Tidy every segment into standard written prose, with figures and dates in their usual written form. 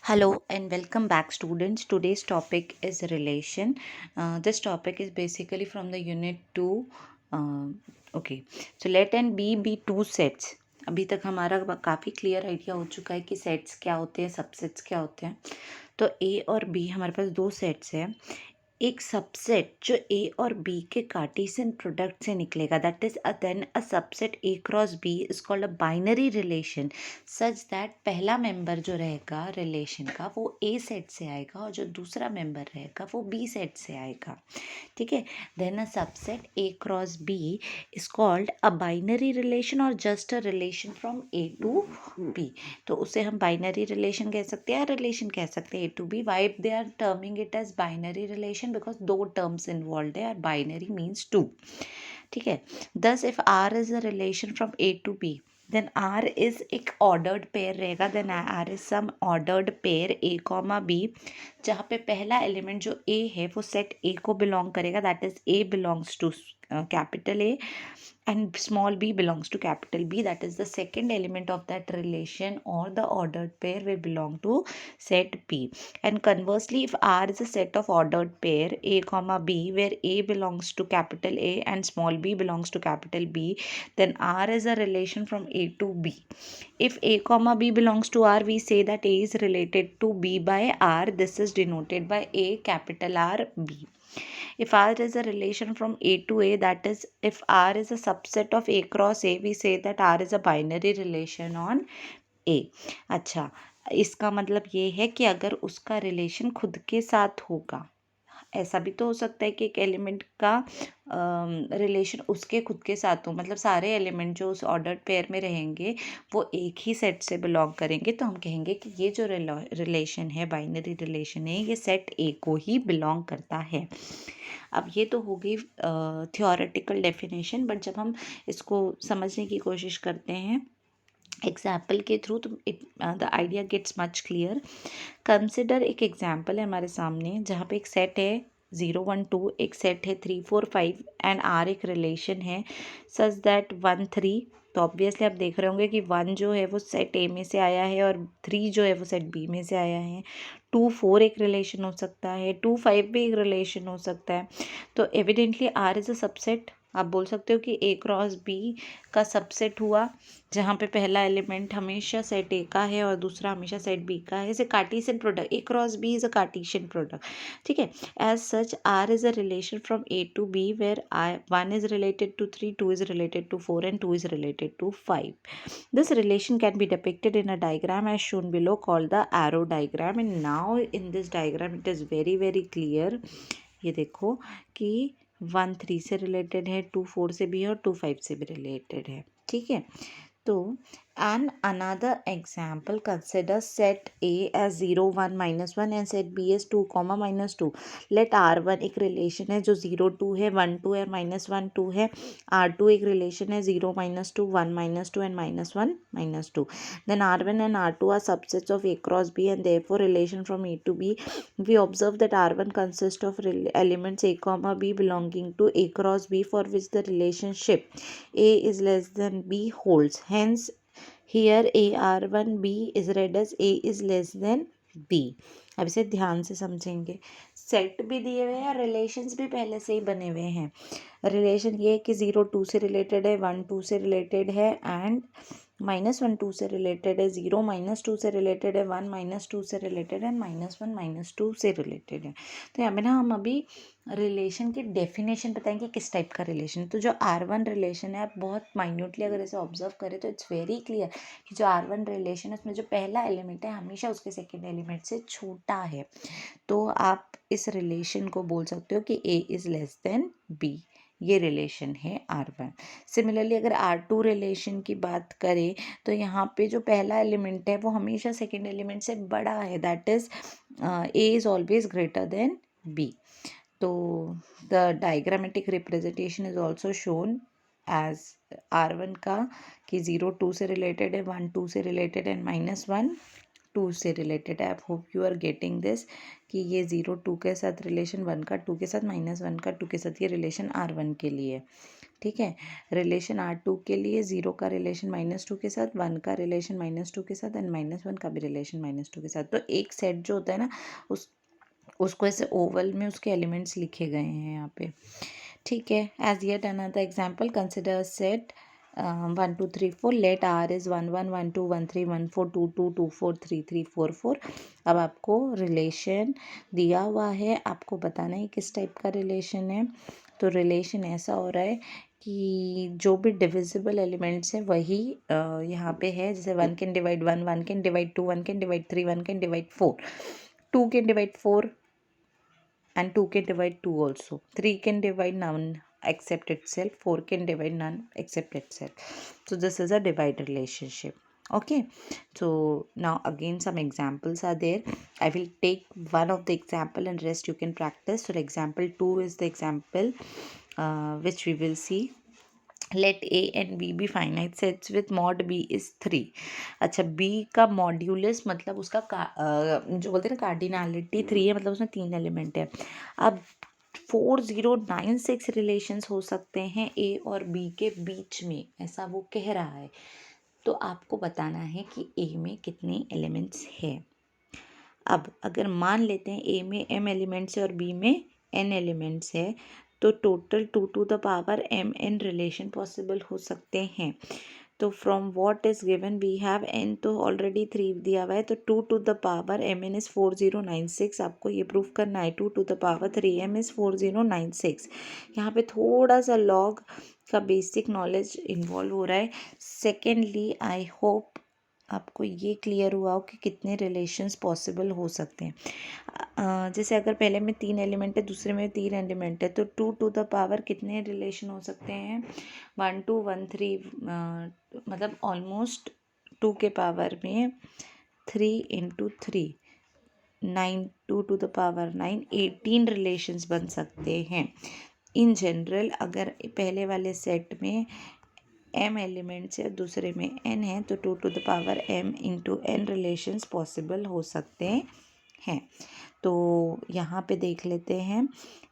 Hello and welcome back, students. Today's topic is relation. This topic is basically from the unit 2. Okay, so let and be two sets. अभी तक हमारा काफ़ी clear idea हो चुका है कि sets क्या होते हैं, सबसेट्स क्या होते हैं. तो ए और बी हमारे पास दो सेट्स हैं. एक सबसेट जो ए और बी के कार्टेशियन प्रोडक्ट से निकलेगा, that is then a subset A cross B is called a binary relation such that पहला मेंबर जो रहेगा रिलेशन का वो ए सेट से आएगा और जो दूसरा मेंबर रहेगा वो बी सेट से आएगा. ठीक है. Then a subset A cross B is called a binary relation और just a relation from A to B. तो उसे हम बाइनरी रिलेशन कह सकते हैं या रिलेशन कह सकते हैं A to B. Why they are terming it as binary relation? Because दो टर्म्स इन्वॉल्व है और बाइनरी मीन्स टू. ठीक है. Thus if R is a relation from A to B then R is एक ordered pair रहेगा. Then R is some ordered pair A comma B जहाँ पे पहला एलिमेंट जो ए है वो सेट ए को बिलोंग करेगा. That is A belongs to capital A and small b belongs to capital B. That is the second element of that relation, or the ordered pair will belong to set B. And conversely, if R is a set of ordered pair A comma B where A belongs to capital A and small b belongs to capital B, then R is a relation from A to B. If A comma B belongs to R, we say that A is related to B by R. This is denoted by A capital R B. If R is a relation from A to A, that is, if R is a subset of A cross A, we say that R is a binary relation on A. अच्छा, इसका मतलब ये है कि अगर उसका relation खुद के साथ होगा, ऐसा भी तो हो सकता है कि एक एलिमेंट का रिलेशन उसके खुद के साथ हो, मतलब सारे एलिमेंट जो उस ऑर्डर्ड पेयर में रहेंगे वो एक ही सेट से बिलोंग करेंगे, तो हम कहेंगे कि ये जो रिलेशन है, बाइनरी रिलेशन है, ये सेट ए को ही बिलोंग करता है. अब ये तो हो गई थियोरेटिकल डेफिनेशन, बट जब हम इसको समझने की कोशिश करते हैं एग्जाम्पल के थ्रू तो the idea gets much clear. Consider एक एग्जाम्पल है हमारे सामने जहाँ पे एक सेट है 0 1 2, एक सेट है 3 4 5 एंड आर एक रिलेशन है सच दैट 1 3. तो ऑब्वियसली आप देख रहे होंगे कि 1 जो है वो सेट ए में से आया है और 3 जो है वो सेट बी में से आया है. 2 4 एक रिलेशन हो सकता है, 2 5 भी एक रिलेशन हो सकता है. तो evidently R is a subset. आप बोल सकते हो कि ए क्रॉस बी का सबसेट हुआ जहाँ पे पहला एलिमेंट हमेशा सेट ए का है और दूसरा हमेशा सेट बी का है. इसे Cartesian product, A cross B is a Cartesian product. ठीक है. As such R is a relation from A to B where I 1 is related to 3, 2 is related to 4 and 2 is related to 5. This relation can be depicted in a diagram as shown below called the arrow diagram. And now in this diagram it is very very clear. ये देखो कि 1 3 से related है, 2 4 से भी है और 2 5 से भी रिलेटेड है. ठीक है. तो and another example, consider set A as 0 1 -1 and set B as 2 -2. let R1 एक रिलेशन है जो 0 2 है, 1 2 है, -1 2 है. R2 एक रिलेशन है 0 -2 1 -2 and -1 -2. then R1 and R2 are subsets of A cross B and therefore relation from A to B. We observe that R1 consists of elements A comma B belonging to A cross B for which the relationship A is less than B holds. Hence, here AR1B is read as A is less than B. अब इसे ध्यान से समझेंगे. Set भी दिए हुए हैं और रिलेशंस भी पहले से ही बने हुए हैं. रिलेशन ये है कि 0 2 से रिलेटेड है, 1 2 से रिलेटेड है एंड -1 2 से रिलेटेड है, 0 -2 से रिलेटेड है, 1 -2 से रिलेटेड है, -1 -2 से रिलेटेड है. तो यहाँ पे ना हम अभी रिलेशन की डेफिनेशन बताएंगे किस टाइप का रिलेशन. तो जो R1 रिलेशन है, आप बहुत माइन्यूटली अगर इसे ऑब्जर्व करें तो इट्स वेरी क्लियर कि जो R1 रिलेशन है उसमें जो पहला एलिमेंट है हमेशा उसके सेकेंड एलिमेंट से छोटा है. तो आप इस रिलेशन को बोल सकते हो कि A is less than B. ये रिलेशन है R1. सिमिलरली अगर R2 रिलेशन की बात करें तो यहाँ पे जो पहला एलिमेंट है वो हमेशा सेकेंड एलिमेंट से बड़ा है. That is A is always greater than B. तो the diagrammatic representation is also shown as R1 का कि 0 2 से रिलेटेड है, 1 2 से रिलेटेड है, -1 2 से रिलेटेड है. I hope you are getting this कि ये 0 2 के साथ रिलेशन 1 का 2 के साथ, -1 का 2 के साथ, ये रिलेशन R1 के लिए. ठीक है। रिलेशन R2 के लिए 0 का रिलेशन -2 के साथ, 1 का रिलेशन -2 के साथ एंड -1 का भी रिलेशन -2 के साथ। तो एक सेट जो होता है ना उसको ऐसे ओवल में उसके एलिमेंट्स लिखे गए हैं यहाँ पे, ठीक है। As yet another example consider set 1 2 3 4 let R is 1 1 1 2 1 3 1 4 2 2 2 4 3 3 4 4। अब आपको रिलेशन दिया हुआ है, आपको बताना है किस टाइप का रिलेशन है। तो रिलेशन ऐसा हो रहा है कि जो भी डिविजिबल एलिमेंट्स हैं वही यहाँ पे है। जैसे 1 can divide 1, 1 can divide 2, 1 can divide 3, 1 can divide 4, 2 can divide 4 and 2 can divide 2 also, 3 can divide none except itself, 4 can divide none except itself. So this is a divide relationship. Okay, so now again some examples are there. I will take one of the example and rest you can practice. So example 2 is the example which we will see. Let A and B be finite sets with mod B is 3. अच्छा, B का modulus मतलब उसका जो बोलते हैं ना cardinality 3 है, मतलब उसमें 3 एलिमेंट है। अब 4096 रिलेशंस हो सकते हैं A और B के बीच में, ऐसा वो कह रहा है। तो आपको बताना है कि A में कितने एलिमेंट्स है। अब अगर मान लेते हैं A में m एलिमेंट्स है और B में n एलिमेंट्स है, तो total 2 to the power mn relation possible हो सकते हैं। तो from what is given we have n तो ऑलरेडी 3 दिया हुआ है, तो 2 to the power mn is 4096। आपको ये प्रूफ करना है 2 to the power 3m is 4096। यहाँ पे थोड़ा सा लॉग का बेसिक नॉलेज इन्वॉल्व हो रहा है। सेकेंडली आई होप आपको ये क्लियर हुआ हो कि कितने रिलेशंस पॉसिबल हो सकते हैं। जैसे अगर पहले में 3 एलिमेंट है, दूसरे में 3 एलिमेंट है, तो 2 टू द पावर कितने रिलेशन हो सकते हैं? 1 2 1 3, मतलब ऑलमोस्ट 2 के पावर में 3 into 3 9, 2 to the power 9, 18 relations बन सकते हैं। इन जनरल अगर पहले वाले सेट में m एलिमेंट्स है, दूसरे में n है, तो 2 to the power m into n relations possible हो सकते हैं। तो यहाँ पे देख लेते हैं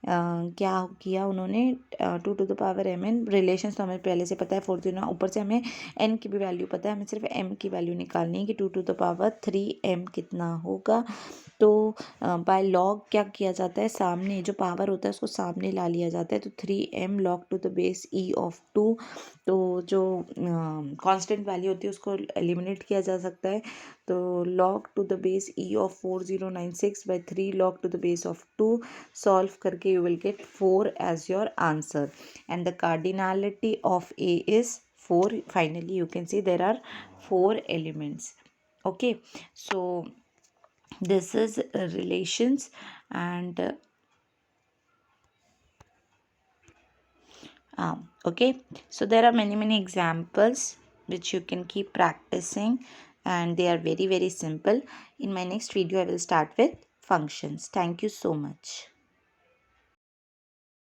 क्या किया उन्होंने। 2 to the power M N relations तो हमें पहले से पता है 40, ऊपर से हमें n की भी वैल्यू पता है, हमें सिर्फ m की वैल्यू निकालनी है कि 2 टू द पावर 3m कितना होगा। तो बाय लॉग क्या किया जाता है, सामने जो पावर होता है उसको सामने ला लिया जाता है। तो 3m log to the base e of 2, तो जो कांस्टेंट वैल्यू होती है उसको एलिमिनेट किया जा सकता है। तो log to the base e of 4096 by 3 log to the base of 2, solve करके you will get 4 as your answer and the cardinality of A is 4. Finally you can see there are 4 elements. Okay, so this is relations and okay, so there are many examples which you can keep practicing and they are very simple. In my next video I will start with functions. Thank you so much.